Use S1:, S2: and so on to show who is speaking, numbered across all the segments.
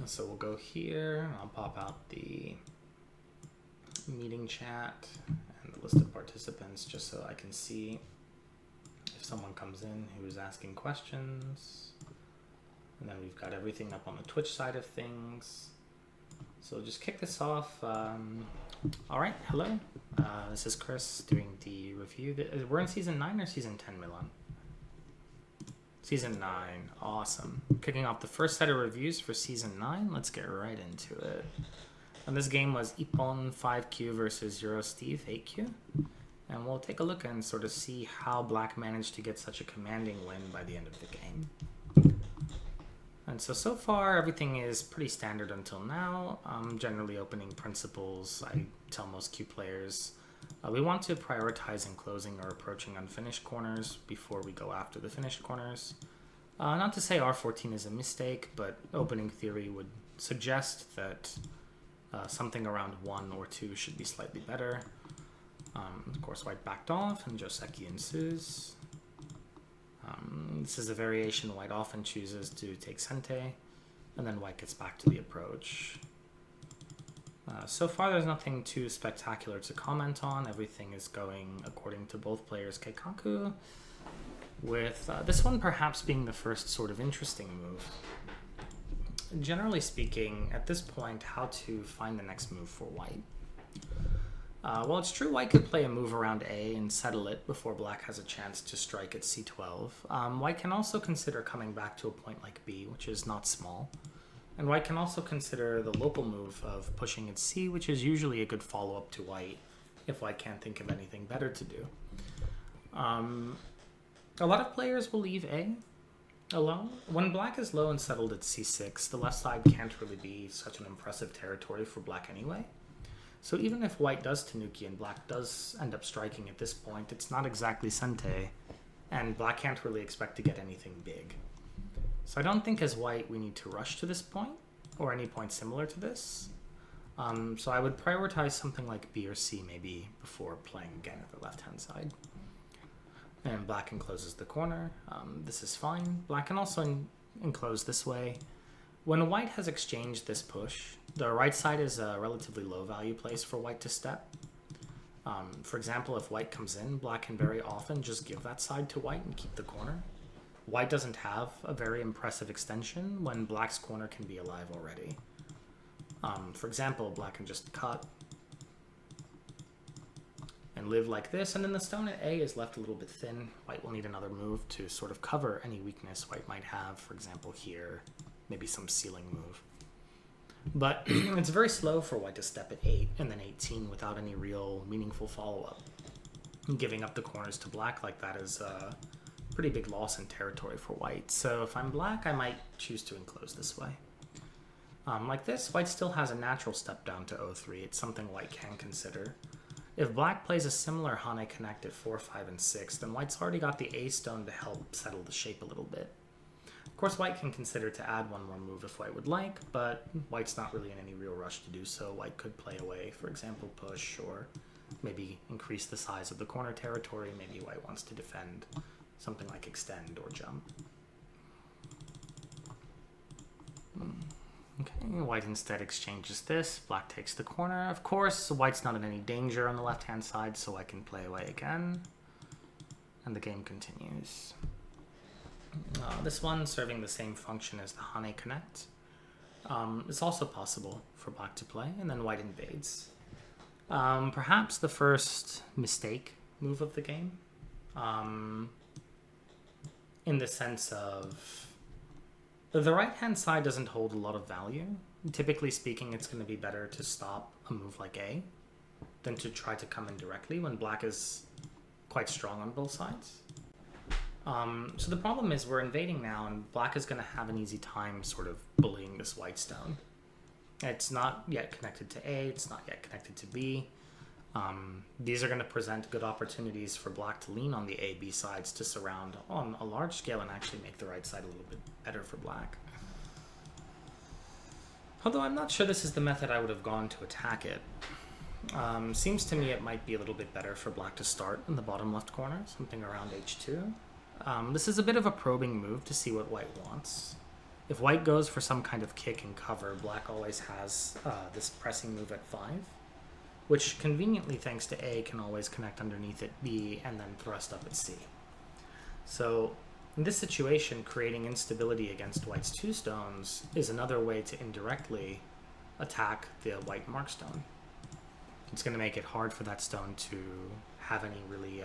S1: So we'll go here. I'll pop out the meeting chat and the list of participants just so I can see if someone comes in who's asking questions. And then we've got everything up on the Twitch side of things. So just kick this off. All right, hello. This is Chris doing the review. We're in season 9 or season 10, Milan? Season 9, awesome. Kicking off the first set of reviews for season 9. Let's get right into it. And this game was Ippon 5Q versus Eurosteve 8Q. And we'll take a look and sort of see how Black managed to get such a commanding win by the end of the game. And so far, everything is pretty standard until now. Generally opening principles, I tell most Q players, we want to prioritize enclosing or approaching unfinished corners before we go after the finished corners. Not to say R14 is a mistake, but opening theory would suggest that something around 1 or 2 should be slightly better. Of course, white backed off and Joseki ensues. This is a variation white often chooses to take Sente, and then white gets back to the approach. So far there's nothing too spectacular to comment on. Everything is going according to both players' Keikaku, with this one perhaps being the first sort of interesting move. Generally speaking, at this point, how to find the next move for white. Well, it's true white could play a move around A and settle it before black has a chance to strike at C12. White can also consider coming back to a point like B, which is not small. And white can also consider the local move of pushing at C, which is usually a good follow-up to white, if white can't think of anything better to do. A lot of players will leave A alone. When black is low and settled at C6, the left side can't really be such an impressive territory for black anyway. So even if white does Tanuki and black does end up striking at this point, it's not exactly Sente, and black can't really expect to get anything big. So I don't think as white we need to rush to this point, or any point similar to this. So I would prioritize something like B or C maybe before playing again at the left-hand side. And black encloses the corner. This is fine. Black can also enclose this way. When white has exchanged this push, the right side is a relatively low value place for white to step. For example, if white comes in, black can very often just give that side to white and keep the corner. White doesn't have a very impressive extension when black's corner can be alive already. For example, black can just cut and live like this, and then the stone at A is left a little bit thin. White will need another move to sort of cover any weakness white might have, for example here, maybe some ceiling move. But it's very slow for white to step at 8 and then 18 without any real meaningful follow-up. Giving up the corners to black like that is a pretty big loss in territory for white. So if I'm black, I might choose to enclose this way. Like this, white still has a natural step down to 0-3. It's something white can consider. If black plays a similar Hane Connect at 4, 5, and 6, then white's already got the A stone to help settle the shape a little bit. Of course, white can consider to add one more move if white would like, but white's not really in any real rush to do so. White could play away, for example, push, or maybe increase the size of the corner territory. Maybe white wants to defend something like extend or jump. Okay, white instead exchanges this. Black takes the corner. Of course, white's not in any danger on the left-hand side, so I can play away again. And the game continues. This one serving the same function as the Hane Connect. It's also possible for black to play, and then white invades. Perhaps the first mistake move of the game, in the sense of the right-hand side doesn't hold a lot of value. Typically speaking, it's going to be better to stop a move like A than to try to come in directly when black is quite strong on both sides. So the problem is we're invading now, and black is going to have an easy time sort of bullying this white stone. It's not yet connected to A, it's not yet connected to B. These are going to present good opportunities for black to lean on the A, B sides to surround on a large scale and actually make the right side a little bit better for black. Although I'm not sure this is the method I would have gone to attack it. Seems to me it might be a little bit better for black to start in the bottom left corner, something around H2. This is a bit of a probing move to see what white wants. If white goes for some kind of kick and cover, black always has this pressing move at 5, which conveniently, thanks to A, can always connect underneath at B and then thrust up at C. So in this situation, creating instability against white's 2 stones is another way to indirectly attack the white mark stone. It's going to make it hard for that stone to have any really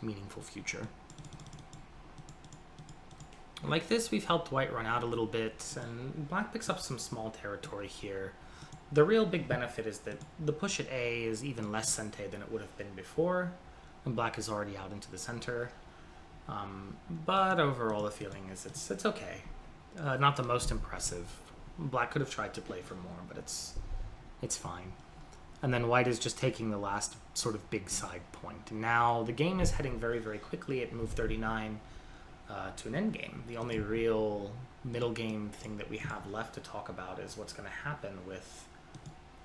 S1: meaningful future. Like this, we've helped white run out a little bit, and black picks up some small territory here. The real big benefit is that the push at A is even less sente than it would have been before, and black is already out into the center. But overall, the feeling is it's okay. Not the most impressive. Black could have tried to play for more, but it's fine. And then white is just taking the last sort of big side point. Now the game is heading very, very quickly at move 39 to an endgame. The only real middle game thing that we have left to talk about is what's going to happen with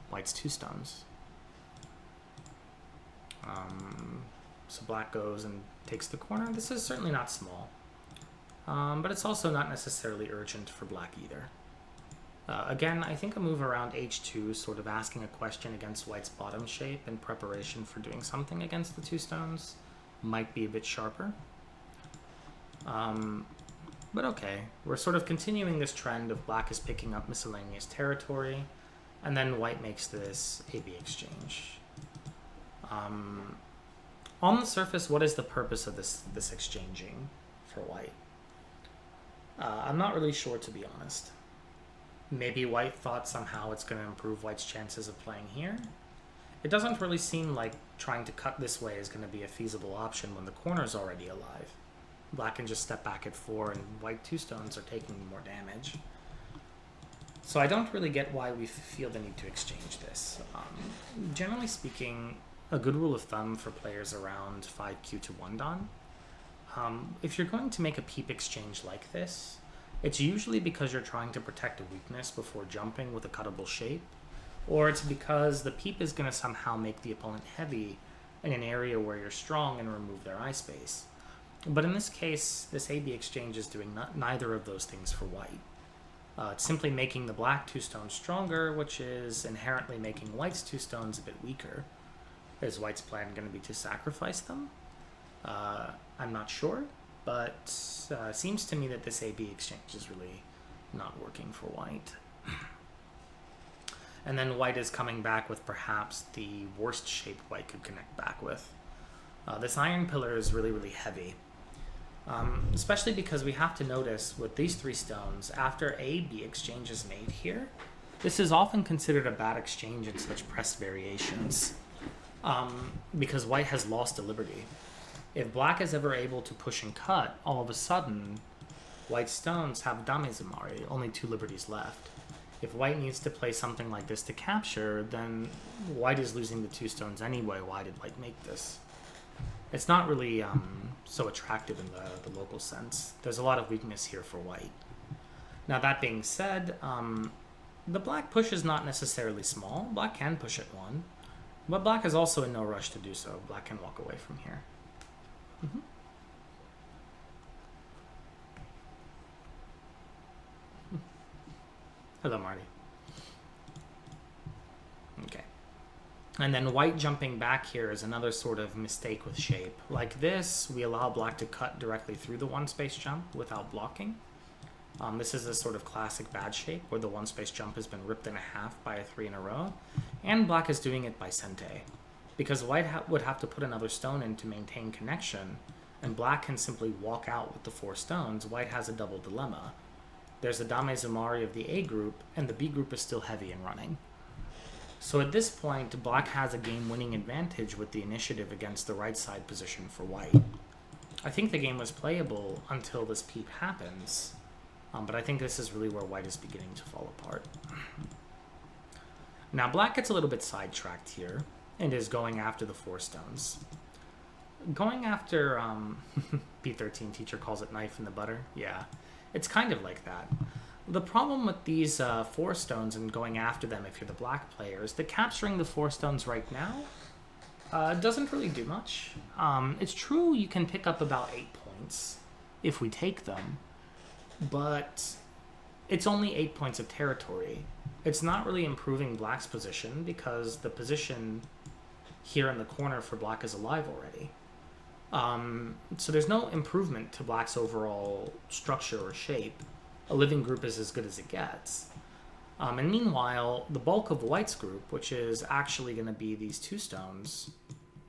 S1: white's 2 stones. So black goes and takes the corner. This is certainly not small, but it's also not necessarily urgent for black either. Again, I think a move around h2, sort of asking a question against white's bottom shape in preparation for doing something against the 2 stones, might be a bit sharper. But okay, we're sort of continuing this trend of black is picking up miscellaneous territory, and then white makes this AB exchange. On the surface, what is the purpose of this exchanging for white? I'm not really sure, to be honest. Maybe white thought somehow it's going to improve white's chances of playing here. It doesn't really seem like trying to cut this way is going to be a feasible option when the corner's already alive. Black can just step back at 4, and white 2 stones are taking more damage. So I don't really get why we feel the need to exchange this. Generally speaking, a good rule of thumb for players around 5q to 1 dan, if you're going to make a peep exchange like this, it's usually because you're trying to protect a weakness before jumping with a cuttable shape, or it's because the peep is going to somehow make the opponent heavy in an area where you're strong and remove their eye space. But in this case, this AB exchange is doing neither of those things for white. It's simply making the black 2 stones stronger, which is inherently making white's 2 stones a bit weaker. Is white's plan going to be to sacrifice them? I'm not sure, but seems to me that this AB exchange is really not working for white. And then white is coming back with perhaps the worst shape white could connect back with. This iron pillar is really, really heavy. Especially because we have to notice with these 3 stones, after AB exchange is made here, this is often considered a bad exchange in such press variations, because white has lost a liberty. If black is ever able to push and cut, all of a sudden, white's stones have damezumari, only 2 liberties left. If white needs to play something like this to capture, then white is losing the 2 stones anyway. Why did white make this? It's not really so attractive in the local sense. There's a lot of weakness here for white. Now that being said, the black push is not necessarily small. Black can push at 1, but black is also in no rush to do so. Black can walk away from here. Hello, Marty. Okay. And then white jumping back here is another sort of mistake with shape. Like this, we allow black to cut directly through the 1-space jump without blocking. This is a sort of classic bad shape where the 1-space jump has been ripped in half by a 3 in a row, and black is doing it by sente. Because white would have to put another stone in to maintain connection, and black can simply walk out with the 4 stones, white has a double dilemma. There's the damezumari of the A group, and the B group is still heavy and running. So at this point, black has a game-winning advantage with the initiative against the right side position for white. I think the game was playable until this peep happens, but I think this is really where white is beginning to fall apart. Now black gets a little bit sidetracked here, and is going after the 4 stones. Going after, P13 teacher calls it knife in the butter. Yeah, it's kind of like that. The problem with these 4 stones and going after them if you're the black player is that capturing the 4 stones right now doesn't really do much. It's true you can pick up about 8 points if we take them, but it's only 8 points of territory. It's not really improving black's position because the position here in the corner for black is alive already. So there's no improvement to black's overall structure or shape. A living group is as good as it gets. And meanwhile, the bulk of white's group, which is actually going to be these two stones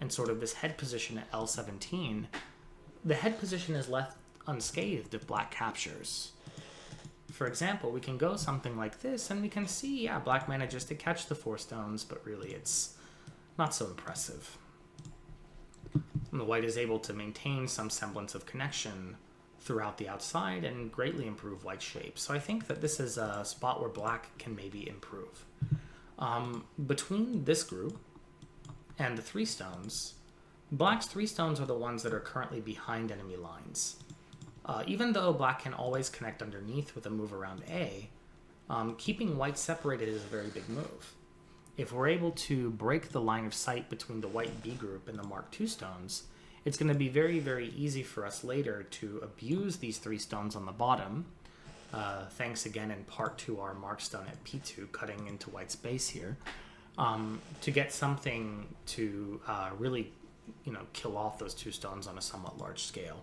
S1: and sort of this head position at L17, the head position is left unscathed if black captures. For example, we can go something like this and we can see, yeah, black manages to catch the 4 stones, but really it's not so impressive. And the white is able to maintain some semblance of connection throughout the outside and greatly improve white's shape. So I think that this is a spot where black can maybe improve. Between this group and the 3 stones, black's 3 stones are the ones that are currently behind enemy lines. Even though black can always connect underneath with a move around A, keeping white separated is a very big move. If we're able to break the line of sight between the white B group and the Mark II stones, it's going to be very, very easy for us later to abuse these 3 stones on the bottom, thanks again in part to our Mark stone at P2 cutting into white's base here, to get something to really kill off those 2 stones on a somewhat large scale.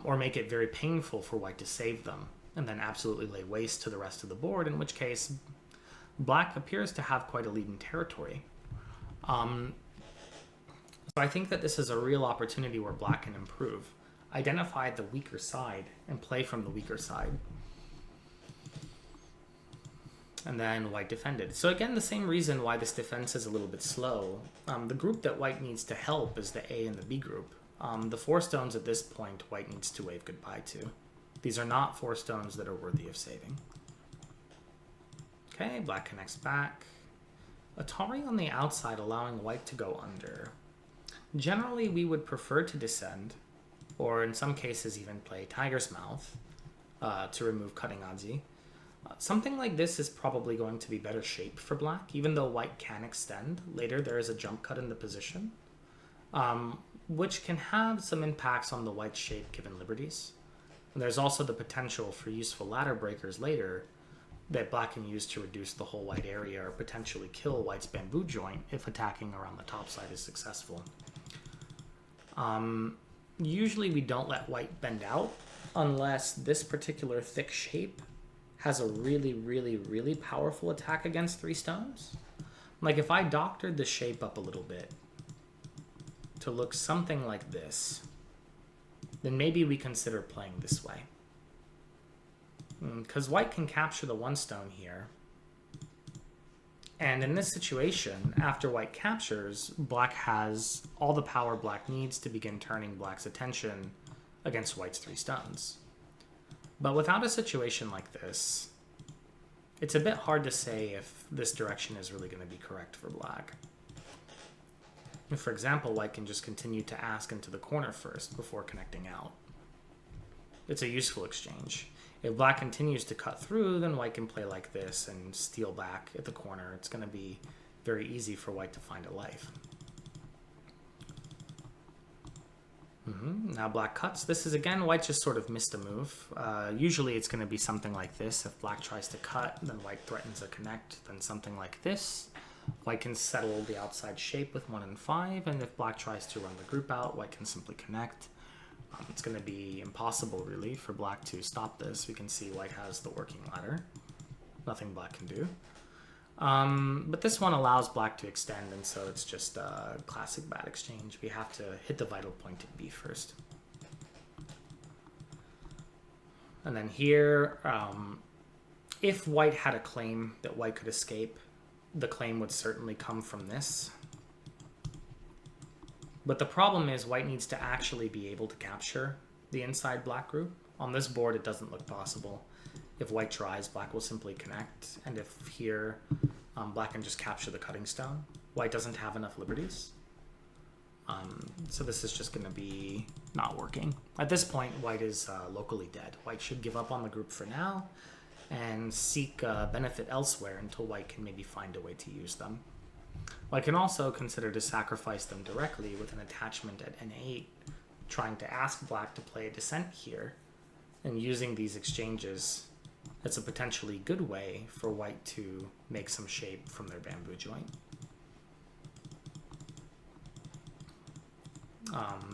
S1: Or make it very painful for white to save them, and then absolutely lay waste to the rest of the board, in which case black appears to have quite a lead in territory. So I think that this is a real opportunity where black can improve, identify the weaker side, and play from the weaker side. And then white defended. So again, the same reason why this defense is a little bit slow. The group that white needs to help is the A and the B group. The 4 stones at this point, white needs to wave goodbye to. These are not 4 stones that are worthy of saving. Okay, black connects back. Atari on the outside, allowing white to go under. Generally, we would prefer to descend, or in some cases even play Tiger's Mouth to remove cutting Adzi. Something like this is probably going to be better shaped for black, even though white can extend. Later, there is a jump cut in the position, which can have some impacts on the white shape given liberties. And there's also the potential for useful ladder breakers later that black can use to reduce the whole white area or potentially kill white's bamboo joint if attacking around the top side is successful. Usually we don't let white bend out unless this particular thick shape has a really, really, really powerful attack against 3 stones. Like if I doctored the shape up a little bit to look something like this, then maybe we consider playing this way. Because white can capture the 1 stone here. And in this situation, after white captures, black has all the power black needs to begin turning black's attention against white's 3 stones. But without a situation like this, it's a bit hard to say if this direction is really going to be correct for black. For example, white can just continue to ask into the corner first before connecting out. It's a useful exchange. If black continues to cut through, then white can play like this and steal back at the corner. It's going to be very easy for white to find a life. Now black cuts. This is, again, white just sort of missed a move. Usually it's going to be something like this. If black tries to cut, then white threatens a connect. Then something like this. White can settle the outside shape with 1 and 5. And if black tries to run the group out, white can simply connect. It's going to be impossible, really, for black to stop this. We can see white has the working ladder. Nothing black can do. But this one allows black to extend, and so it's just a classic bad exchange. We have to hit the vital point at B first. And then here, if white had a claim that white could escape, the claim would certainly come from this. But the problem is white needs to actually be able to capture the inside black group. On this board, it doesn't look possible. If white tries, black will simply connect. And if here, black can just capture the cutting stone. White doesn't have enough liberties. So this is just going to be not working. At this point, white is locally dead. White should give up on the group for now and seek benefit elsewhere until white can maybe find a way to use them. White can also consider to sacrifice them directly with an attachment at N8, trying to ask black to play a descent here, and using these exchanges it's a potentially good way for white to make some shape from their bamboo joint.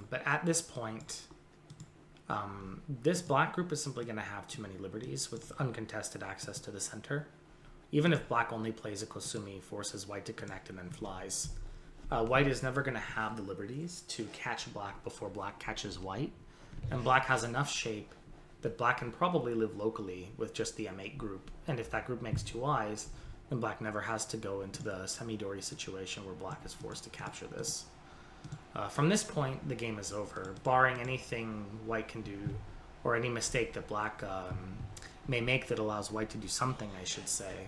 S1: But at this point, this black group is simply going to have too many liberties with uncontested access to the center. Even if black only plays a Kosumi, forces white to connect and then flies. White is never going to have the liberties to catch black before black catches white. And black has enough shape that black can probably live locally with just the M8 group. And if that group makes two eyes, then black never has to go into the semi-dory situation where black is forced to capture this. From this point, the game is over, barring anything white can do, or any mistake that black may make that allows white to do something, I should say.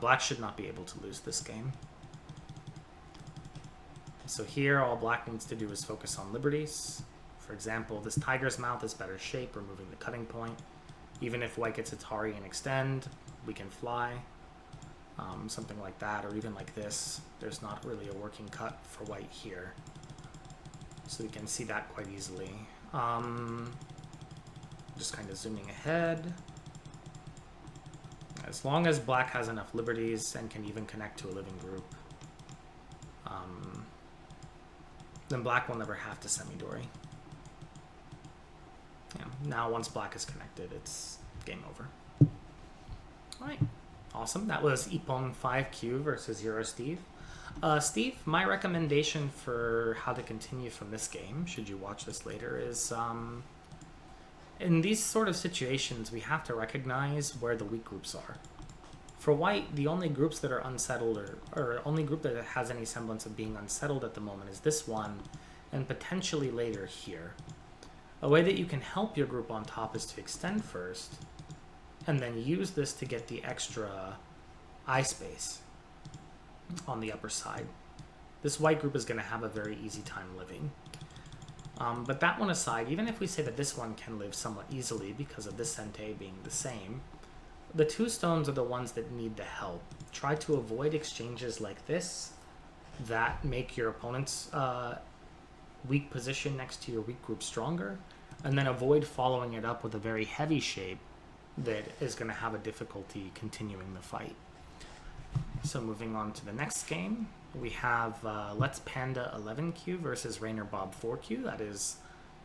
S1: Black should not be able to lose this game. So here, all black needs to do is focus on liberties. For example, this tiger's mouth is better shape, removing the cutting point. Even if white gets Atari and extend, we can fly. Something like that, or even like this. There's not really a working cut for white here. So we can see that quite easily. Just kind of zooming ahead. As long as black has enough liberties and can even connect to a living group, then black will never have to semi-dory. Yeah, now once black is connected, it's game over. Alright, awesome. That was Ippon 5Q versus Eurosteve. Steve, my recommendation for how to continue from this game, should you watch this later, is in these sort of situations, we have to recognize where the weak groups are. For white, the only groups that are unsettled, or only group that has any semblance of being unsettled at the moment is this one, and potentially later here. A way that you can help your group on top is to extend first, and then use this to get the extra eye space on the upper side. This white group is going to have a very easy time living. But that one aside, even if we say that this one can live somewhat easily because of this Sente being the same, the two stones are the ones that need the help. Try to avoid exchanges like this that make your opponent's weak position next to your weak group stronger, and then avoid following it up with a very heavy shape that is going to have a difficulty continuing the fight. So moving on to the next game, we have Let's Panda 11Q versus Rainer Bob 4Q. That is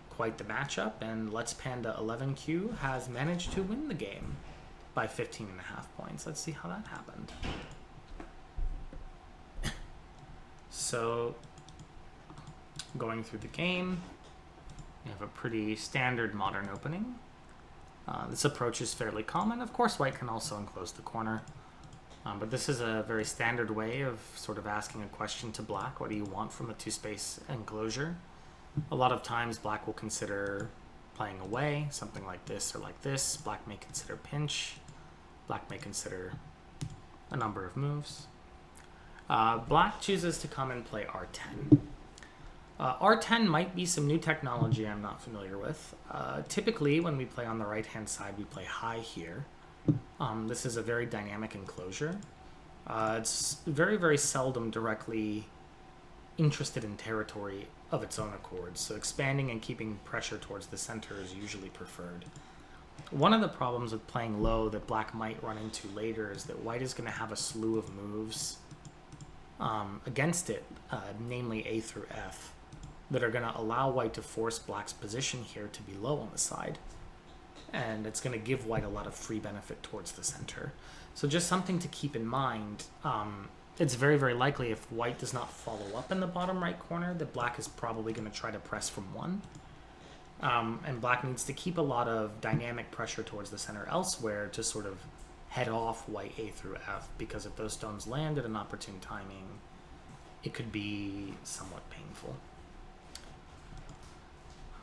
S1: quite the matchup, and Let's Panda 11Q has managed to win the game by 15.5 points. Let's see how that happened. So, going through the game, we have a pretty standard modern opening. This approach is fairly common. Of course, white can also enclose the corner. But this is a very standard way of sort of asking a question to black. What do you want from a two-space enclosure? A lot of times black will consider playing away, something like this or like this. Black may consider pinch. Black may consider a number of moves. Black chooses to come and play R10. R10 might be some new technology I'm not familiar with. Typically, when we play on the right-hand side, we play high here. This is a very dynamic enclosure. It's very, very seldom directly interested in territory of its own accord, so expanding and keeping pressure towards the center is usually preferred. One of the problems with playing low that black might run into later is that white is going to have a slew of moves against it, namely A through F, that are going to allow white to force black's position here to be low on the side. And it's going to give white a lot of free benefit towards the center. So just something to keep in mind. It's very, very likely if white does not follow up in the bottom right corner, that black is probably going to try to press from one. And black needs to keep a lot of dynamic pressure towards the center elsewhere to sort of head off white A through F, because if those stones land at an opportune timing, it could be somewhat painful.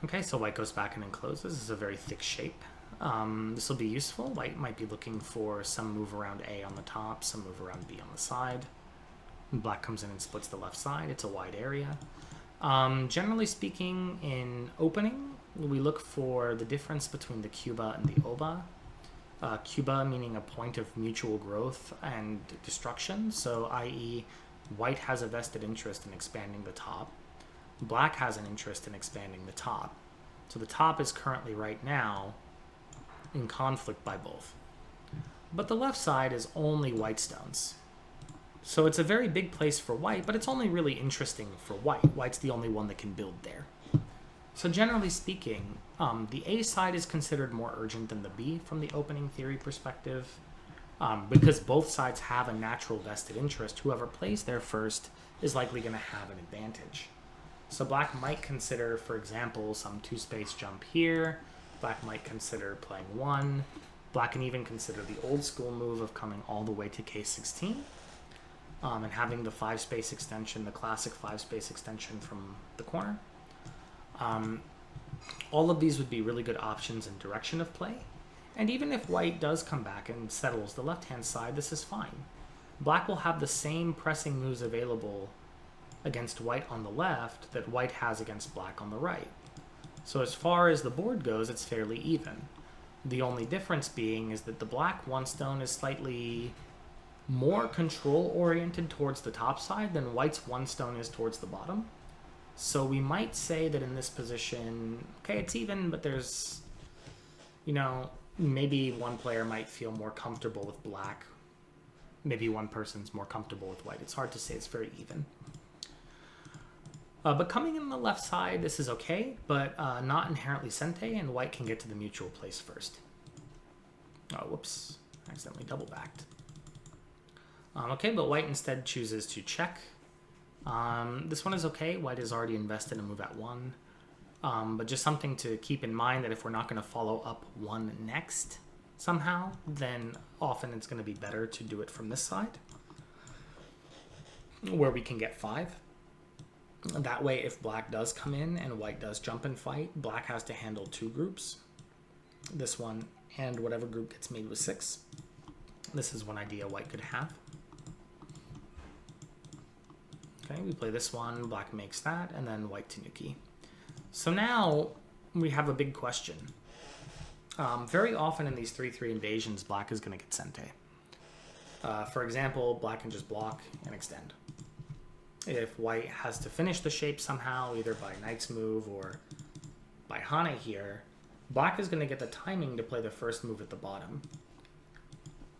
S1: Okay, so white goes back and encloses. This is a very thick shape. This will be useful. White might be looking for some move around A on the top, some move around B on the side. Black comes in and splits the left side. It's a wide area. Generally speaking, in opening, we look for the difference between the Cuba and the Oba. Cuba meaning a point of mutual growth and destruction, so i.e. white has a vested interest in expanding the top. Black has an interest in expanding the top. So the top is currently right now in conflict by both. But the left side is only white stones. So it's a very big place for white, but it's only really interesting for white. White's the only one that can build there. So generally speaking, the A side is considered more urgent than the B from the opening theory perspective, because both sides have a natural vested interest. Whoever plays there first is likely going to have an advantage. So black might consider, for example, some 2-space jump here. Black might consider playing 1. Black can even consider the old school move of coming all the way to K16 and having the 5-space extension, the classic 5-space extension from the corner. All of these would be really good options in direction of play. And even if white does come back and settles the left-hand side, this is fine. Black will have the same pressing moves available against white on the left that white has against black on the right. So as far as the board goes, it's fairly even. The only difference being is that the black 1 stone is slightly more control-oriented towards the top side than white's 1 stone is towards the bottom. So we might say that in this position, okay, it's even, but there's, maybe one player might feel more comfortable with black. Maybe one person's more comfortable with white. It's hard to say. It's very even. But coming in the left side, this is okay, but not inherently sente, and white can get to the mutual place first. Oh, whoops. Accidentally double-backed. Okay, but white instead chooses to check. This one is okay. White is already invested in move at 1. But just something to keep in mind that if we're not going to follow up 1 next somehow, then often it's going to be better to do it from this side, where we can get 5. That way, if black does come in and white does jump and fight, black has to handle 2 groups. This one and whatever group gets made with 6. This is one idea white could have. Okay, we play this one, black makes that, and then white tanuki. So now we have a big question. Very often in these 3-3 invasions, black is going to get sente. For example, black can just block and extend. If white has to finish the shape somehow, either by knight's move or by hane here, black is going to get the timing to play the first move at the bottom.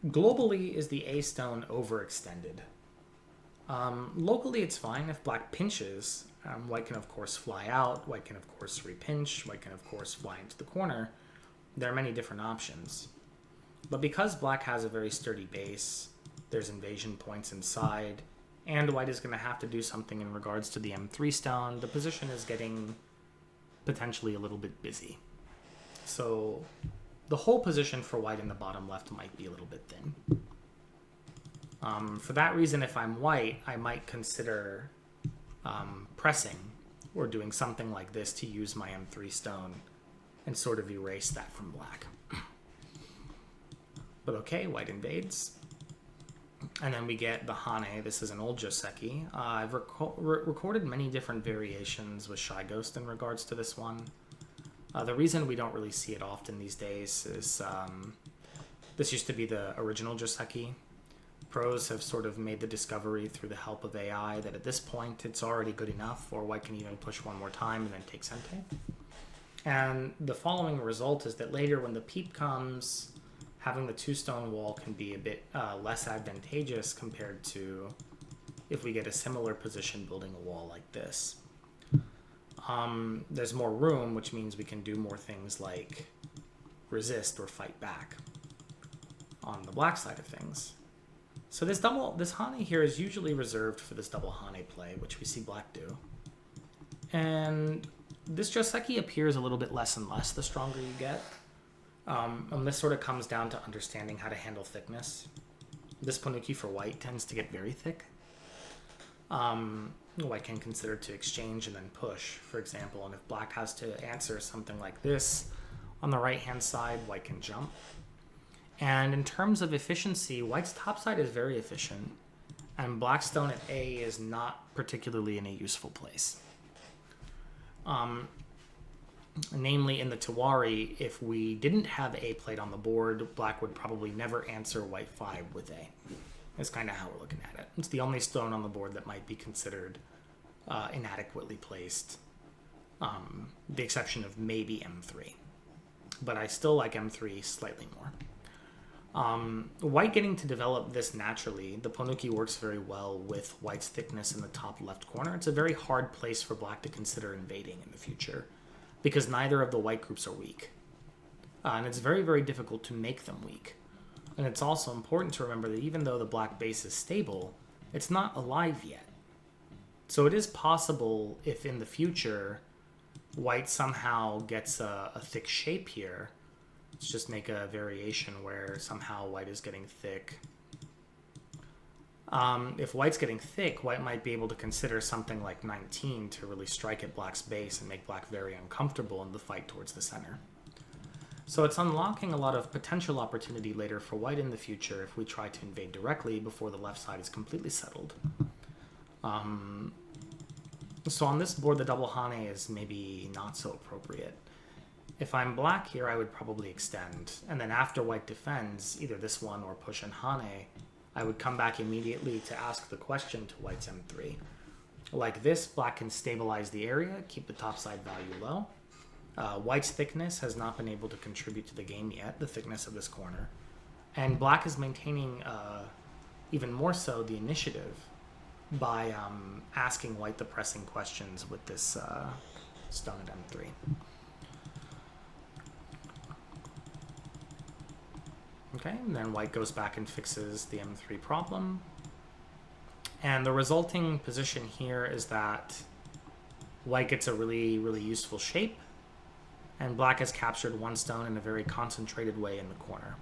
S1: Globally, is the A stone overextended? Locally, it's fine. If black pinches, white can, of course, fly out. White can, of course, repinch. White can, of course, fly into the corner. There are many different options. But because black has a very sturdy base, there's invasion points inside, and white is going to have to do something in regards to the M3 stone, the position is getting potentially a little bit busy. So the whole position for white in the bottom left might be a little bit thin. For that reason, if I'm white, I might consider pressing or doing something like this to use my M3 stone and sort of erase that from black. But okay, white invades. And then we get the hane. This is an old joseki. I've recorded many different variations with Shy Ghost in regards to this one. The reason we don't really see it often these days is this used to be the original joseki. Pros have sort of made the discovery through the help of AI that at this point it's already good enough, or white can even push one more time and then take sente. And the following result is that later when the peep comes, having the 2-stone wall can be a bit less advantageous compared to if we get a similar position building a wall like this. There's more room, which means we can do more things like resist or fight back on the black side of things. So this hane here is usually reserved for this double hane play, which we see black do. And this joseki appears a little bit less and less the stronger you get. And this sort of comes down to understanding how to handle thickness. This panuki for white tends to get very thick. White can consider to exchange and then push, for example. And if black has to answer something like this on the right-hand side, white can jump. And in terms of efficiency, white's top side is very efficient, and black stone at A is not particularly in a useful place. Namely, in the Tawari, if we didn't have A played on the board, black would probably never answer white 5 with A. That's kind of how we're looking at it. It's the only stone on the board that might be considered inadequately placed, the exception of maybe M3. But I still like M3 slightly more. White getting to develop this naturally, the Ponuki works very well with white's thickness in the top left corner. It's a very hard place for black to consider invading in the future because neither of the white groups are weak. And it's very, very difficult to make them weak. And it's also important to remember that even though the black base is stable, it's not alive yet. So it is possible if in the future white somehow gets a thick shape here. Let's just make a variation where somehow white is getting thick. If white's getting thick, white might be able to consider something like 19 to really strike at black's base and make black very uncomfortable in the fight towards the center. So it's unlocking a lot of potential opportunity later for white in the future if we try to invade directly before the left side is completely settled. So on this board, the double Hane is maybe not so appropriate. If I'm black here, I would probably extend, and then after white defends, either this one or push and Hane, I would come back immediately to ask the question to white's m3. Like this, black can stabilize the area, keep the topside value low. White's thickness has not been able to contribute to the game yet, the thickness of this corner. And black is maintaining, even more so, the initiative by asking white the pressing questions with this stone at m3. Okay, and then white goes back and fixes the m3 problem. And the resulting position here is that white gets a really, really useful shape, and black has captured one stone in a very concentrated way in the corner.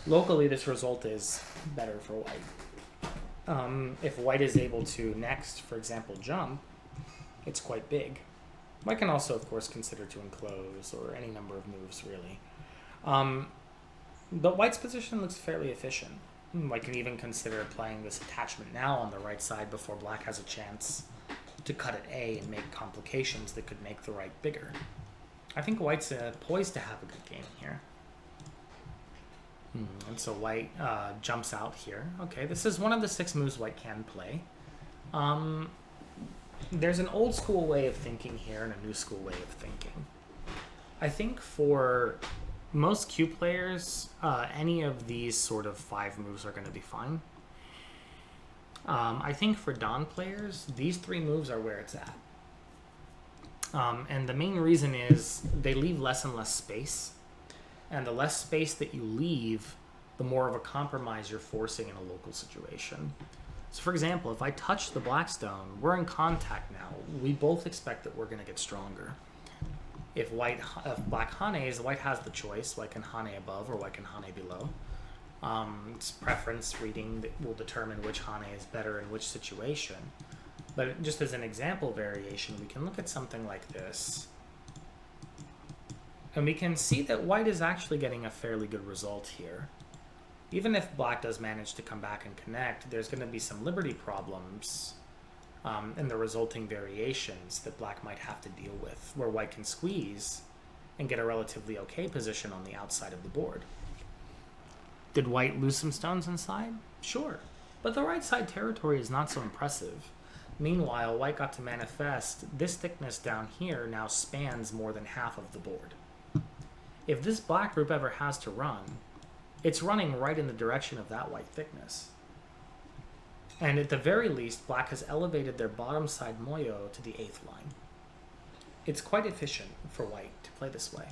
S1: Locally, this result is better for white. If white is able to next, for example, jump, it's quite big. White can also, of course, consider to enclose or any number of moves, really. But white's position looks fairly efficient. White can even consider playing this attachment now on the right side before black has a chance to cut at A and make complications that could make the right bigger. I think white's poised to have a good game here. And so white jumps out here. Okay, this is one of the 6 moves white can play. There's an old school way of thinking here and a new school way of thinking. I think for most Q players, any of these sort of 5 moves are going to be fine. I think for Dawn players, these 3 moves are where it's at. And the main reason is they leave less and less space. And the less space that you leave, the more of a compromise you're forcing in a local situation. So for example, if I touch the black stone, we're in contact now. We both expect that we're going to get stronger. If black Hanes, white has the choice. White can Hane above or white can Hane below. It's preference reading that will determine which Hane is better in which situation. But just as an example variation, we can look at something like this. And we can see that white is actually getting a fairly good result here. Even if black does manage to come back and connect, there's going to be some liberty problems in the resulting variations that black might have to deal with, where white can squeeze and get a relatively okay position on the outside of the board. Did white lose some stones inside? Sure. But the right side territory is not so impressive. Meanwhile, white got to manifest this thickness down here now spans more than half of the board. If this black group ever has to run, it's running right in the direction of that white thickness. And at the very least, black has elevated their bottom side moyo to the 8th line. It's quite efficient for white to play this way.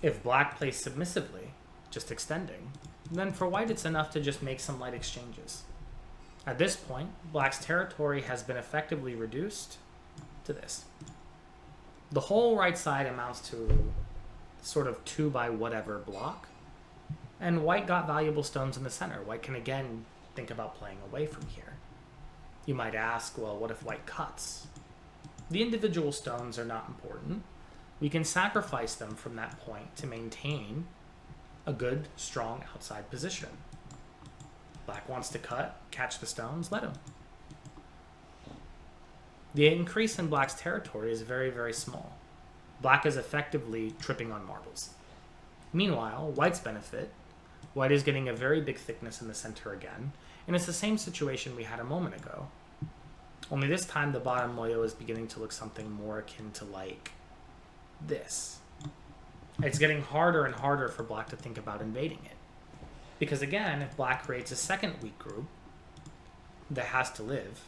S1: If black plays submissively, just extending, then for white it's enough to just make some light exchanges. At this point, black's territory has been effectively reduced to this. The whole right side amounts to sort of 2 by whatever block, and white got valuable stones in the center. White can again think about playing away from here. You might ask, well, what if white cuts? The individual stones are not important. We can sacrifice them from that point to maintain a good, strong outside position. Black wants to cut, catch the stones, let him. The increase in black's territory is very, very small. Black is effectively tripping on marbles. Meanwhile, white's benefit, white is getting a very big thickness in the center again, and it's the same situation we had a moment ago. Only this time the bottom moyo is beginning to look something more akin to like this. It's getting harder and harder for black to think about invading it. Because again, if black creates a second weak group that has to live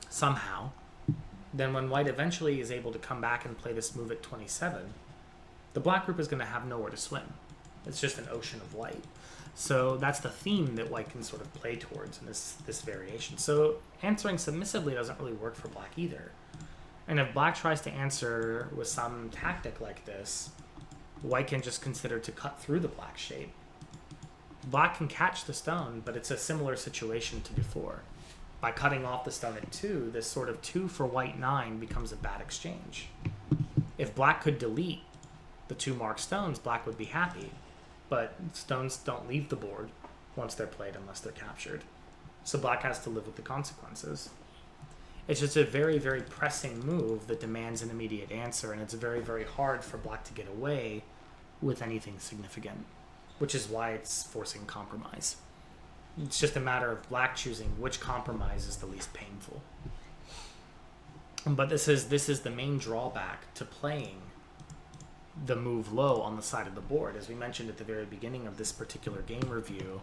S1: somehow, then when white eventually is able to come back and play this move at 27, the black group is going to have nowhere to swim. It's just an ocean of white. So that's the theme that white can sort of play towards in this variation. So answering submissively doesn't really work for black either. And if black tries to answer with some tactic like this, white can just consider to cut through the black shape. Black can catch the stone, but it's a similar situation to before. By cutting off the stone at 2, this sort of 2 for white 9 becomes a bad exchange. If black could delete the 2 marked stones, black would be happy. But stones don't leave the board once they're played unless they're captured. So black has to live with the consequences. It's just a very, very pressing move that demands an immediate answer, and it's very, very hard for black to get away with anything significant, which is why it's forcing compromise. It's just a matter of black choosing which compromise is the least painful. But this is the main drawback to playing the move low on the side of the board. As we mentioned at the very beginning of this particular game review,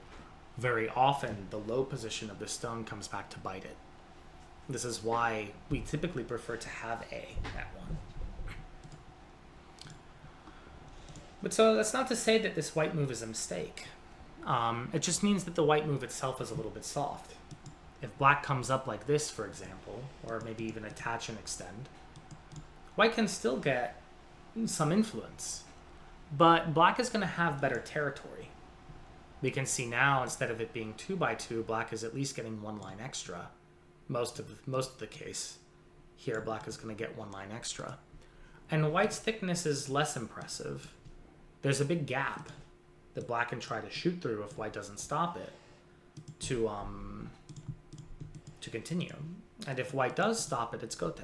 S1: very often the low position of the stone comes back to bite it. This is why we typically prefer to have A at 1. But so that's not to say that this white move is a mistake. It just means that the white move itself is a little bit soft. If black comes up like this, for example, or maybe even attach and extend, white can still get some influence, but black is going to have better territory. We can see now, instead of it being 2 by 2, black is at least getting 1 line extra. Most of the case here, black is going to get 1 line extra, and white's thickness is less impressive. There's a big gap that black can try to shoot through if white doesn't stop it to continue, and if white does stop it, it's gote.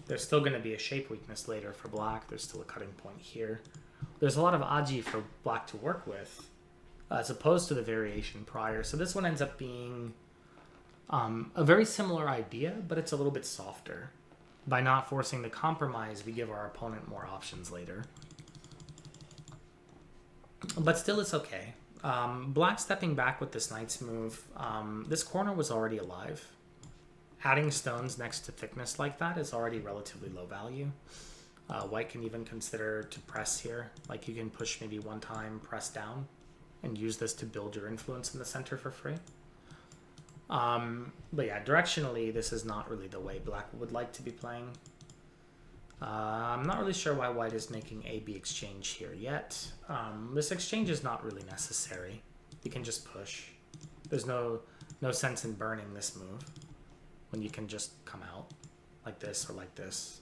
S1: There's still going to be a shape weakness later for black. There's still a cutting point here. There's a lot of aji for black to work with, as opposed to the variation prior. So this one ends up being a very similar idea, but it's a little bit softer. By not forcing the compromise, we give our opponent more options later. But still, it's okay. Black stepping back with this knight's move. This corner was already alive. Adding stones next to thickness like that is already relatively low value. White can even consider to press here. Like you can push maybe 1 time, press down, and use this to build your influence in the center for free. But yeah, directionally, this is not really the way black would like to be playing. I'm not really sure why white is making A-B exchange here yet. This exchange is not really necessary. You can just push. There's no sense in burning this move when you can just come out like this or like this.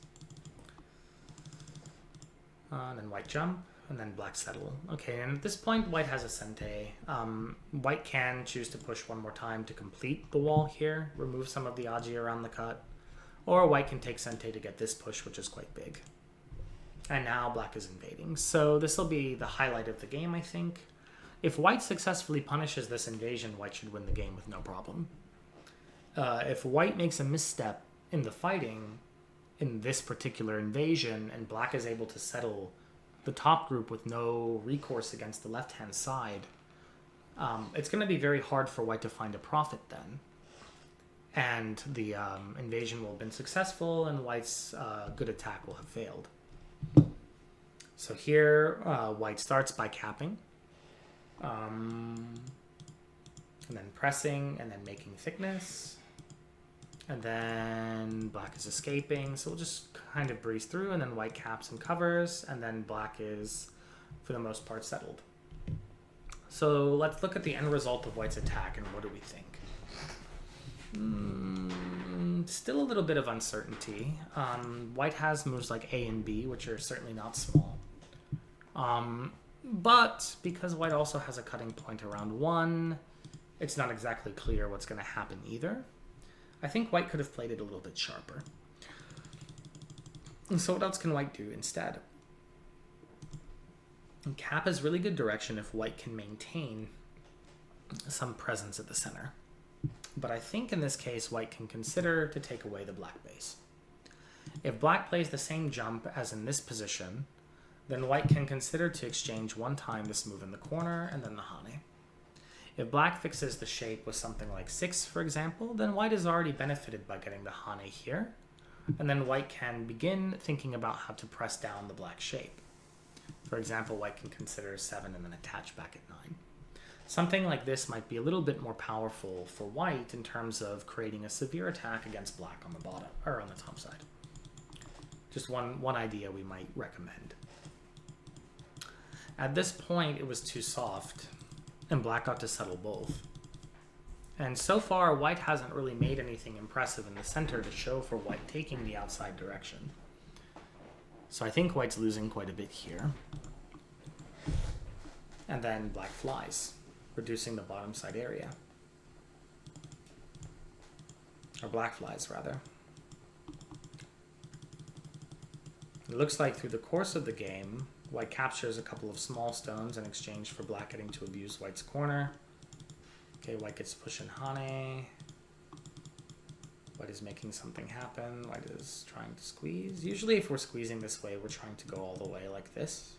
S1: And then white jump, and then black settle. Okay, and at this point, white has a sente. White can choose to push 1 more time to complete the wall here, remove some of the aji around the cut, or white can take sente to get this push, which is quite big. And now black is invading. So this will be the highlight of the game, I think. If white successfully punishes this invasion, white should win the game with no problem. If white makes a misstep in the fighting in this particular invasion, and black is able to settle the top group with no recourse against the left-hand side, it's going to be very hard for white to find a profit then. And the invasion will have been successful, and white's good attack will have failed. So here, white starts by capping, and then pressing, and then making thickness. And then black is escaping, so we'll just kind of breeze through, and then white caps and covers, and then black is, for the most part, settled. So let's look at the end result of white's attack, and what do we think? Still a little bit of uncertainty. White has moves like A and B, which are certainly not small. But because white also has a cutting point around 1, it's not exactly clear what's going to happen either. I think white could have played it a little bit sharper. And so what else can white do instead? And cap is really good direction if white can maintain some presence at the center. But I think in this case, white can consider to take away the black base. If black plays the same jump as in this position, then white can consider to exchange one time this move in the corner and then the hane. If black fixes the shape with something like 6, for example, then white is already benefited by getting the hane here, and then white can begin thinking about how to press down the black shape. For example, white can consider 7 and then attach back at 9. Something like this might be a little bit more powerful for white in terms of creating a severe attack against black on the bottom, or on the top side. Just one idea we might recommend. At this point, it was too soft, and black got to settle both. And so far, white hasn't really made anything impressive in the center to show for white taking the outside direction. So I think white's losing quite a bit here. And then black flies, reducing the bottom side area. Or black flies, rather. It looks like through the course of the game, white captures a couple of small stones in exchange for black getting to abuse white's corner. Okay, white gets push and hane. White is making something happen. White is trying to squeeze. Usually if we're squeezing this way, we're trying to go all the way like this.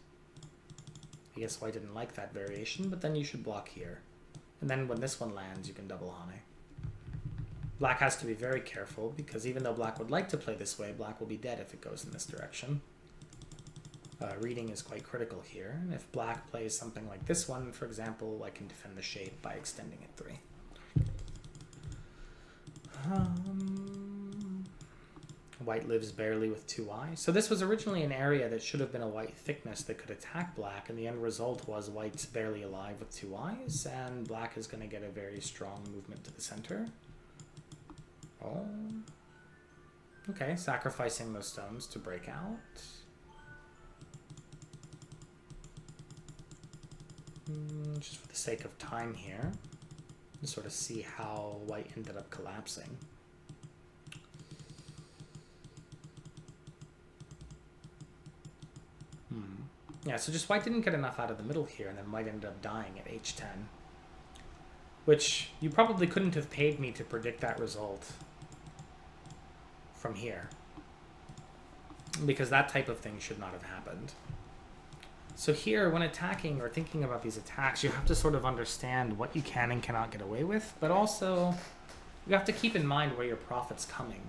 S1: I guess white didn't like that variation, but then you should block here. And then when this one lands, you can double hane. Black has to be very careful, because even though black would like to play this way, black will be dead if it goes in this direction. Reading is quite critical here. And if black plays something like this one, for example, white can defend the shape by extending it 3. White lives barely with 2i. So this was originally an area that should have been a white thickness that could attack black, and the end result was white's barely alive with 2 eyes, and black is going to get a very strong movement to the center. Oh. Okay, sacrificing those stones to break out. Just for the sake of time here, to sort of see how white ended up collapsing. Yeah, so just white didn't get enough out of the middle here, and then white ended up dying at h10. Which, you probably couldn't have paid me to predict that result from here. Because that type of thing should not have happened. So here, when attacking or thinking about these attacks, you have to sort of understand what you can and cannot get away with, but also you have to keep in mind where your profit's coming.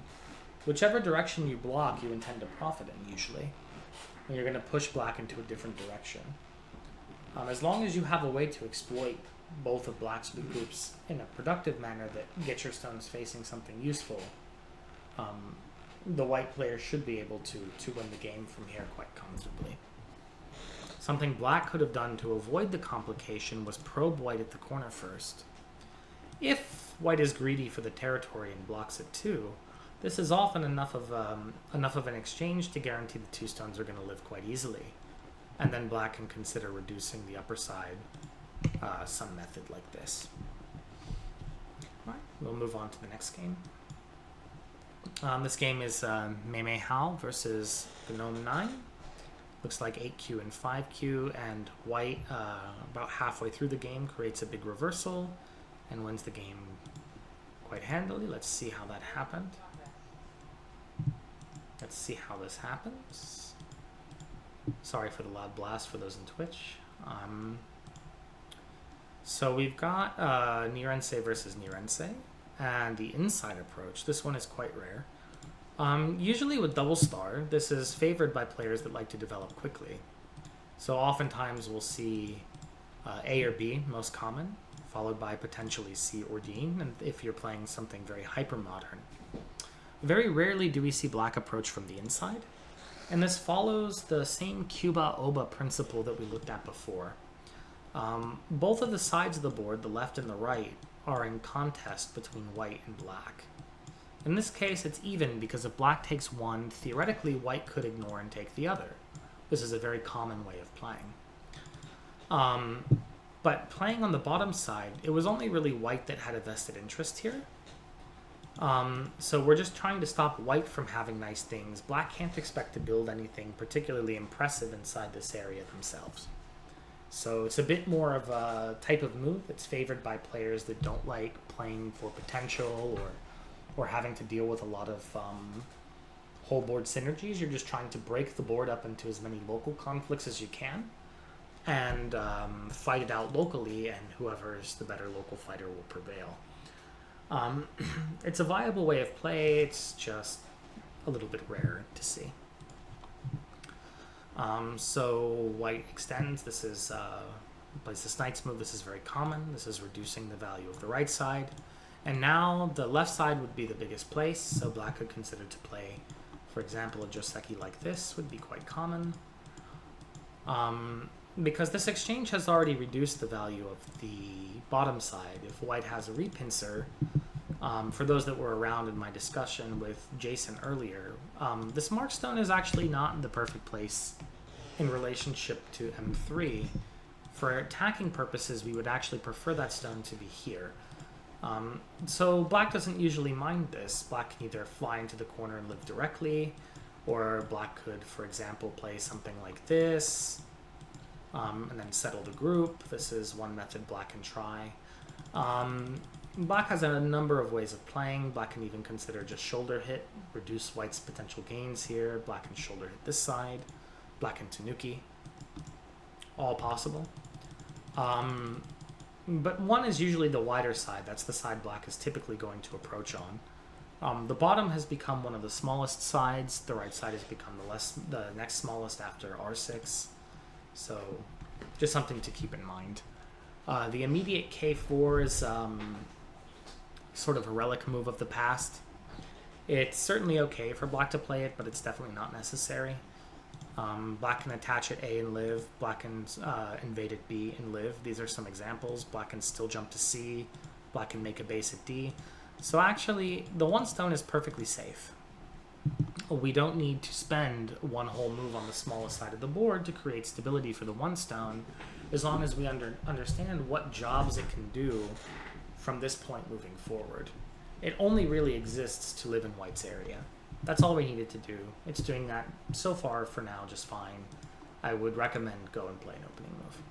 S1: Whichever direction you block, you intend to profit in, usually. And you're going to push black into a different direction. As long as you have a way to exploit both of black's groups in a productive manner that gets your stones facing something useful, the white player should be able to win the game from here quite comfortably. Something black could have done to avoid the complication was probe white at the corner first. If white is greedy for the territory and blocks it too, this is often enough of an exchange to guarantee the 2 stones are going to live quite easily. And then black can consider reducing the upper side some method like this. Alright, we'll move on to the next game. This game is Mei Hao versus Gnome 9. Looks like 8Q and 5Q, and white, about halfway through the game, creates a big reversal and wins the game quite handily. Let's see how that happened. Let's see how this happens. Sorry for the loud blast for those in Twitch. So we've got Nirense versus Nirense, and the inside approach. This one is quite rare. Usually with double star, this is favored by players that like to develop quickly. So oftentimes we'll see A or B, most common, followed by potentially C or D, and if you're playing something very hyper-modern. Very rarely do we see black approach from the inside, and this follows the same Cuba-Oba principle that we looked at before. Both of the sides of the board, the left and the right, are in contest between white and black. In this case, it's even because if black takes one, theoretically white could ignore and take the other. This is a very common way of playing. But playing on the bottom side, it was only really white that had a vested interest here. So we're just trying to stop white from having nice things. Black can't expect to build anything particularly impressive inside this area themselves. So it's a bit more of a type of move that's favored by players that don't like playing for potential or having to deal with a lot of whole board synergies. You're just trying to break the board up into as many local conflicts as you can and fight it out locally, and whoever is the better local fighter will prevail. It's a viable way of play, it's just a little bit rare to see. So white extends. This is plays this knight's move. This is very common. This is reducing the value of the right side. And now the left side would be the biggest place, so black could consider to play, for example, a joseki like this would be quite common. Because this exchange has already reduced the value of the bottom side. If white has a repincer, for those that were around in my discussion with Jason earlier, this markstone is actually not the perfect place in relationship to M3. For attacking purposes, we would actually prefer that stone to be here. So black doesn't usually mind this. Black can either fly into the corner and live directly, or black could, for example, play something like this, and then settle the group. This is one method black can try. Black has a number of ways of playing. Black can even consider just shoulder hit, reduce white's potential gains here. Black can shoulder hit this side. Black can tanuki. All possible. But one is usually the wider side. That's the side black is typically going to approach on. The bottom has become one of the smallest sides. The right side has become the next smallest after R6. So just something to keep in mind. The immediate K4 is sort of a relic move of the past. It's certainly okay for black to play it, but it's definitely not necessary. Black can attach at A and live. Black can invade at B and live. These are some examples. Black can still jump to C. Black can make a base at D. So actually, the one stone is perfectly safe. We don't need to spend one whole move on the smallest side of the board to create stability for the one stone, as long as we understand what jobs it can do from this point moving forward. It only really exists to live in white's area. That's all we needed to do. It's doing that so far for now just fine. I would recommend go and play an opening move.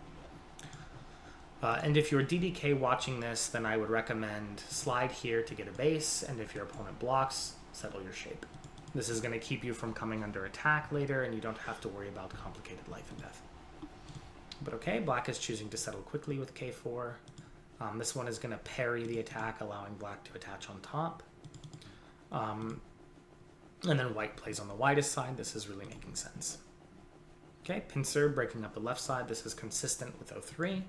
S1: And if you're DDK watching this, then I would recommend slide here to get a base, and if your opponent blocks, settle your shape. This is going to keep you from coming under attack later, and you don't have to worry about complicated life and death. But okay, black is choosing to settle quickly with K4. This one is going to parry the attack, allowing black to attach on top. And then white plays on the widest side. This is really making sense. Okay, pincer breaking up the left side. This is consistent with 03.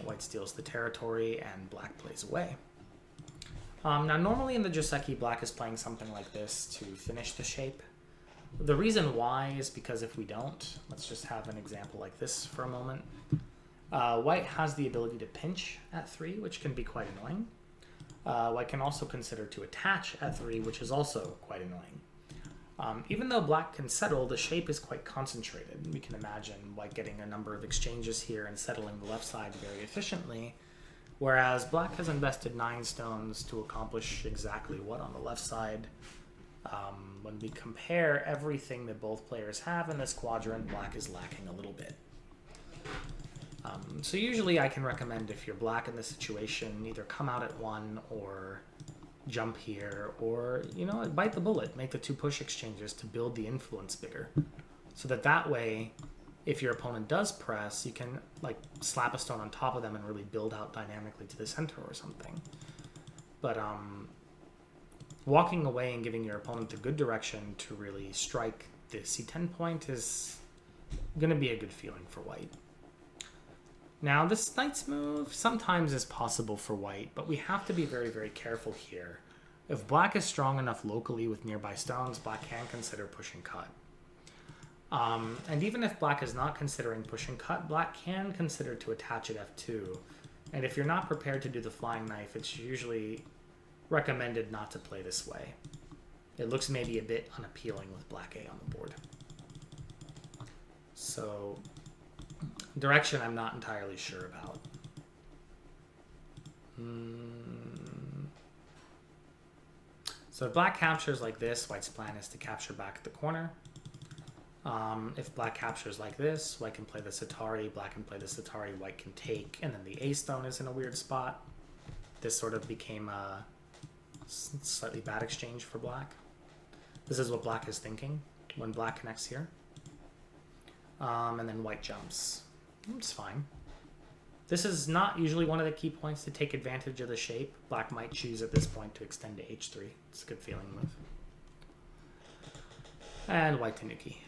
S1: White steals the territory and black plays away. Now normally in the joseki, black is playing something like this to finish the shape. The reason why is because if we don't, let's just have an example like this for a moment. White has the ability to pinch at 3, which can be quite annoying. White can also consider to attach at 3, which is also quite annoying. Even though black can settle, the shape is quite concentrated. We can imagine white getting a number of exchanges here and settling the left side very efficiently, whereas black has invested 9 stones to accomplish exactly what on the left side. When we compare everything that both players have in this quadrant, black is lacking a little bit. So usually I can recommend, if you're black in this situation, either come out at 1 or jump here, or, you know, bite the bullet, make the 2 push exchanges to build the influence bigger. So that way, if your opponent does press, you can like slap a stone on top of them and really build out dynamically to the center or something. But walking away and giving your opponent the good direction to really strike the C10 point is going to be a good feeling for white. Now, this knight's move sometimes is possible for white, but we have to be very, very careful here. If black is strong enough locally with nearby stones, black can consider push and cut. And even if black is not considering push and cut, black can consider to attach at F2. And if you're not prepared to do the flying knife, it's usually recommended not to play this way. It looks maybe a bit unappealing with black A on the board. So direction I'm not entirely sure about. So if black captures like this, white's plan is to capture back at the corner. If black captures like this, white can play the Satari, black can play the Satari, white can take, and then the A stone is in a weird spot. This sort of became a slightly bad exchange for black. This is what black is thinking when black connects here. And then white jumps. It's fine. This is not usually one of the key points to take advantage of the shape. Black might choose at this point to extend to h3. It's a good feeling move. And white tanuki.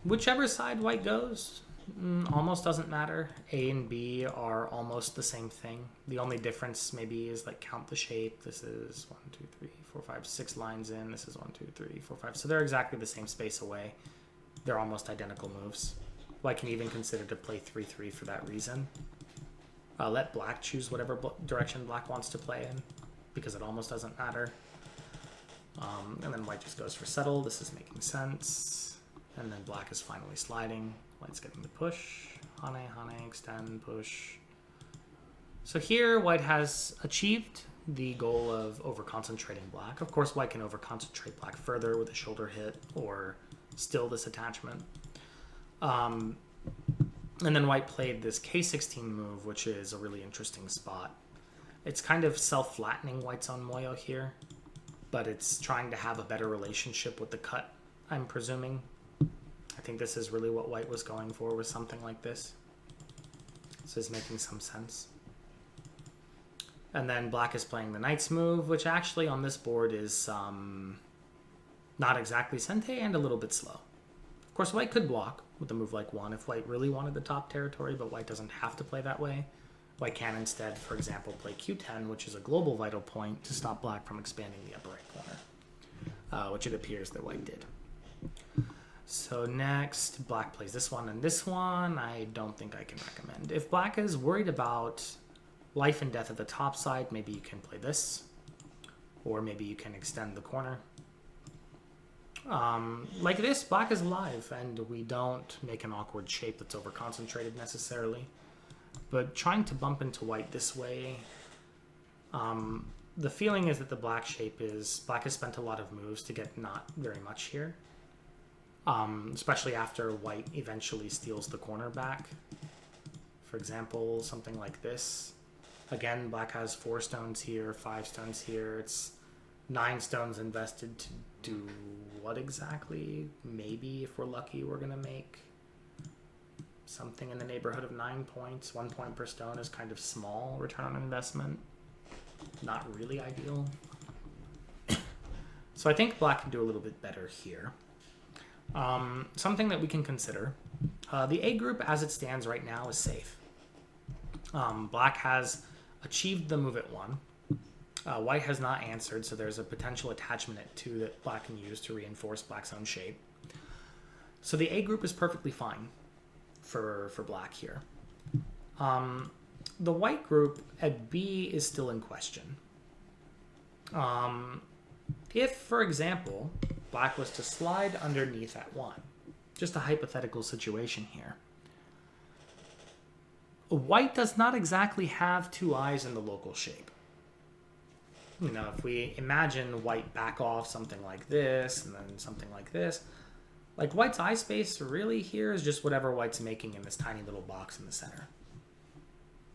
S1: Whichever side white goes, almost doesn't matter. A and B are almost the same thing. The only difference maybe is like count the shape. This is 1, 2, 3, 4, 5, 6 lines in. This is 1, 2, 3, 4, 5. So they're exactly the same space away. They're almost identical moves. White can even consider to play 3-3 for that reason. Let black choose whatever direction black wants to play in, because it almost doesn't matter. And then white just goes for settle. This is making sense. And then black is finally sliding. White's getting the push. Hane, extend, push. So here white has achieved the goal of over-concentrating black. Of course, white can over-concentrate black further with a shoulder hit or still this attachment. And then white played this k16 move, which is a really interesting spot. It's kind of self-flattening white's own moyo here, but it's trying to have a better relationship with the cut, I'm presuming. I think this is really what white was going for with something like this. This is making some sense. And then black is playing the knight's move, which actually on this board is not exactly sente and a little bit slow. Of course, white could block with a move like 1 if white really wanted the top territory, but white doesn't have to play that way. White can instead, for example, play q10, which is a global vital point to stop black from expanding the upper right corner, which it appears that white did. So next, black plays this one and this one. I don't think I can recommend. If black is worried about life and death at the top side, maybe you can play this, or maybe you can extend the corner. Like this, black is alive, and we don't make an awkward shape that's over-concentrated necessarily. But trying to bump into white this way, the feeling is that the black shape is, black has spent a lot of moves to get not very much here. Especially after white eventually steals the corner back. For example, something like this. Again, black has 4 stones here, 5 stones here. It's 9 stones invested to do what exactly? Maybe, if we're lucky, we're going to make something in the neighborhood of 9 points. 1 point per stone is kind of small return on investment. Not really ideal. So I think black can do a little bit better here. Something that we can consider. The A group as it stands right now is safe. Black has achieved the move at 1. White has not answered, so there's a potential attachment at 2 that black can use to reinforce black's own shape. So the A group is perfectly fine for black here. The white group at B is still in question. If, for example, black was to slide underneath at 1, just a hypothetical situation here, white does not exactly have 2 eyes in the local shape. You know, if we imagine white back off something like this and then something like this, like white's eye space really here is just whatever white's making in this tiny little box in the center.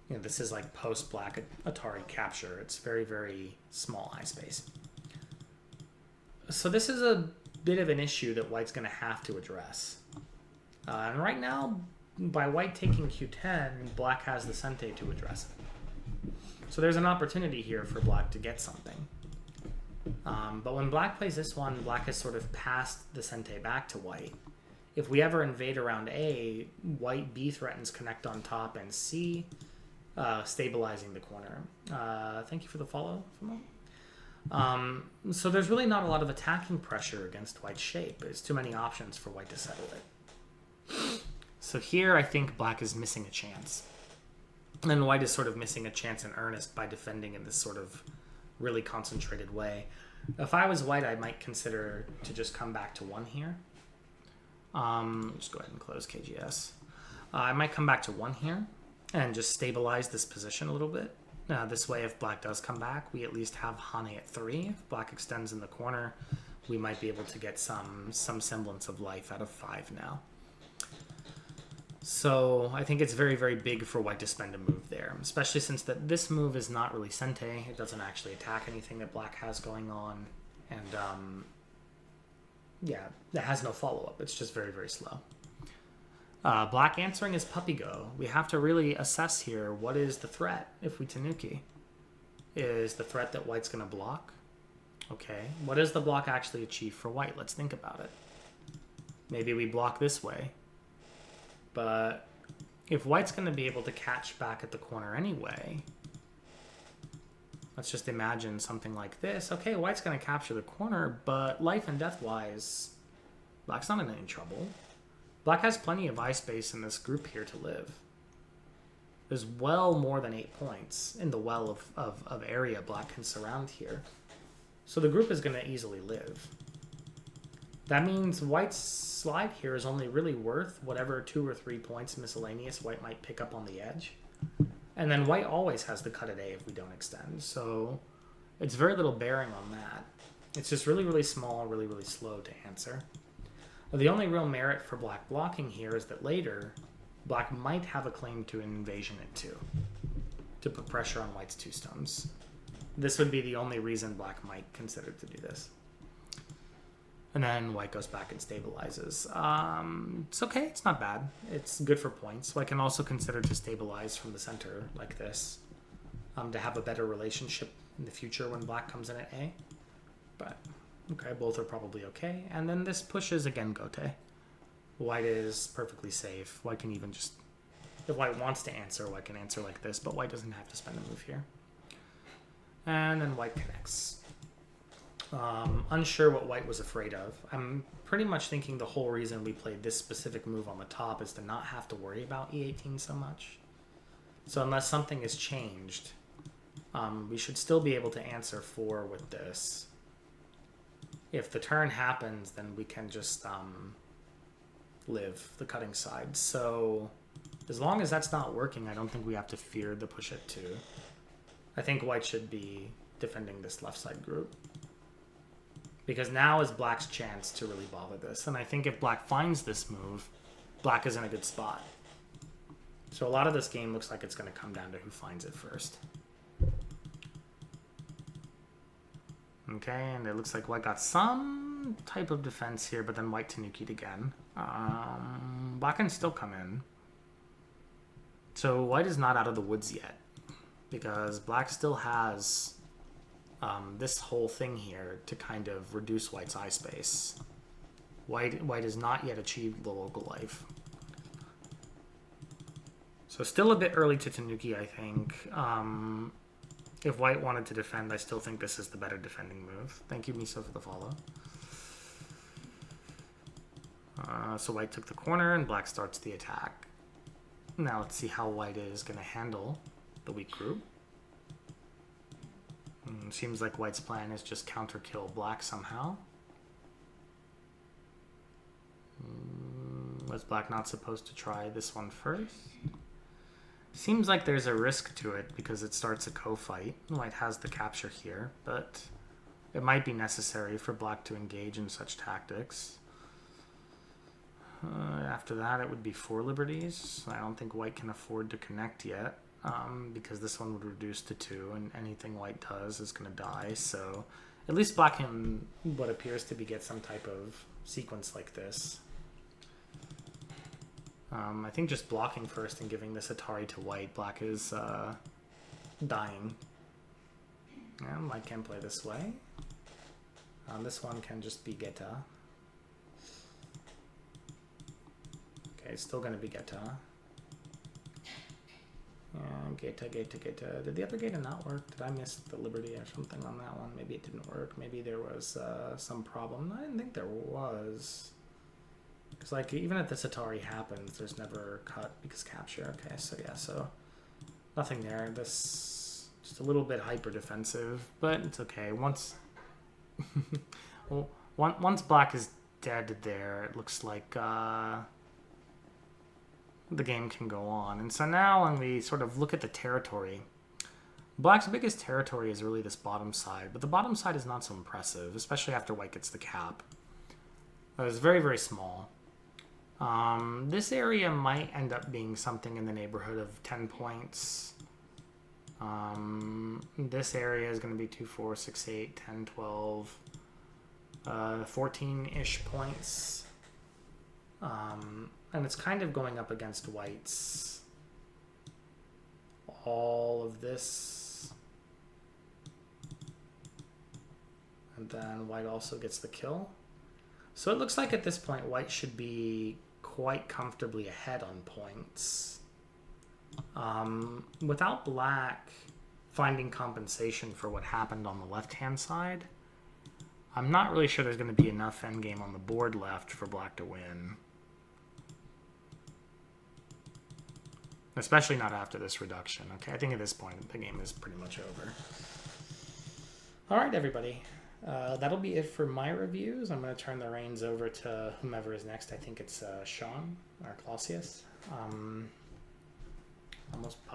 S1: You know, this is like post-black Atari capture. It's very, very small eye space. So this is a bit of an issue that white's going to have to address. And right now, by white taking q10, black has the sente to address it. So there's an opportunity here for black to get something. But when black plays this one, black has sort of passed the sente back to white. If we ever invade around A, white B threatens connect on top and C, stabilizing the corner. Thank you for the follow, Famo. So there's really not a lot of attacking pressure against white's shape. There's too many options for white to settle it. So here I think black is missing a chance. And white is sort of missing a chance in earnest by defending in this sort of really concentrated way. If I was white, I might consider to just come back to 1 here. Just go ahead and close KGS. I might come back to 1 here and just stabilize this position a little bit. This way, if black does come back, we at least have Hane at 3. If black extends in the corner, we might be able to get some semblance of life out of 5 now. So I think it's very, very big for white to spend a move there, especially since this move is not really sente. It doesn't actually attack anything that black has going on. And yeah, that has no follow-up. It's just very, very slow. Black answering is puppy go. We have to really assess here what is the threat if we Tanuki. Is the threat that white's going to block? Okay, what does the block actually achieve for white? Let's think about it. Maybe we block this way. But if white's going to be able to catch back at the corner anyway, let's just imagine something like this. Okay, white's going to capture the corner, but life and death-wise, black's not in any trouble. Black has plenty of eye space in this group here to live. There's well more than 8 points in the well of area black can surround here. So the group is going to easily live. That means white's slide here is only really worth whatever 2 or 3 points miscellaneous white might pick up on the edge. And then white always has the cut at A if we don't extend. So it's very little bearing on that. It's just really, really small, really, really slow to answer. The only real merit for black blocking here is that later, black might have a claim to an invasion at 2 to put pressure on white's 2 stones. This would be the only reason black might consider to do this. And then white goes back and stabilizes. It's okay, it's not bad. It's good for points. White can also consider to stabilize from the center like this to have a better relationship in the future when black comes in at A. But, okay, both are probably okay. And then this pushes again Gote. White is perfectly safe. White can even just, if white wants to answer, white can answer like this, but white doesn't have to spend a move here. And then white connects. Unsure what white was afraid of. I'm pretty much thinking the whole reason we played this specific move on the top is to not have to worry about E18 so much. So unless something is changed, we should still be able to answer 4 with this. If the turn happens, then we can just live the cutting side. So as long as that's not working, I don't think we have to fear the push at 2. I think white should be defending this left side group. Because now is black's chance to really bother this. And I think if black finds this move, black is in a good spot. So a lot of this game looks like it's going to come down to who finds it first. Okay, and it looks like white got some type of defense here, but then white Tanuki'd again. Black can still come in. So white is not out of the woods yet, because black still has this whole thing here to kind of reduce white's eye space. White has not yet achieved the local life. So still a bit early to Tanuki, I think. If white wanted to defend, I still think this is the better defending move. Thank you, Miso, for the follow. So white took the corner and black starts the attack. Now let's see how white is going to handle the weak group. Seems like white's plan is just counter kill black somehow. Was black not supposed to try this one first? Seems like there's a risk to it because it starts a co-fight. White has the capture here, but it might be necessary for black to engage in such tactics. After that, it would be 4 liberties. I don't think white can afford to connect yet, because this one would reduce to 2, and anything white does is going to die. So at least black can, what appears to be, get some type of sequence like this. I think just blocking first and giving this Atari to white, black is dying. And white can play this way. This one can just be Geta. Okay, it's still going to be Geta. And Geta. Did the other Geta not work? Did I miss the Liberty or something on that one? Maybe it didn't work. Maybe there was some problem. I didn't think there was. Because, like, even if this Atari happens, there's never cut because capture. Okay, so yeah, so nothing there. This just a little bit hyper defensive, but it's okay. Once once black is dead there, it looks like the game can go on. And so now when we sort of look at the territory, black's biggest territory is really this bottom side, but the bottom side is not so impressive, especially after white gets the cap. It's very, very small. This area might end up being something in the neighborhood of 10 points. This area is going to be 2, 4, 6, 8, 10, 12. 14-ish points. And it's kind of going up against whites. All of this. And then white also gets the kill. So it looks like at this point white should be quite comfortably ahead on points. Without black finding compensation for what happened on the left-hand side, I'm not really sure there's going to be enough endgame on the board left for black to win. Especially not after this reduction. Okay, I think at this point the game is pretty much over. All right, everybody. That'll be it for my reviews. I'm going to turn the reins over to whomever is next. I think it's Sean or Clausius. Almost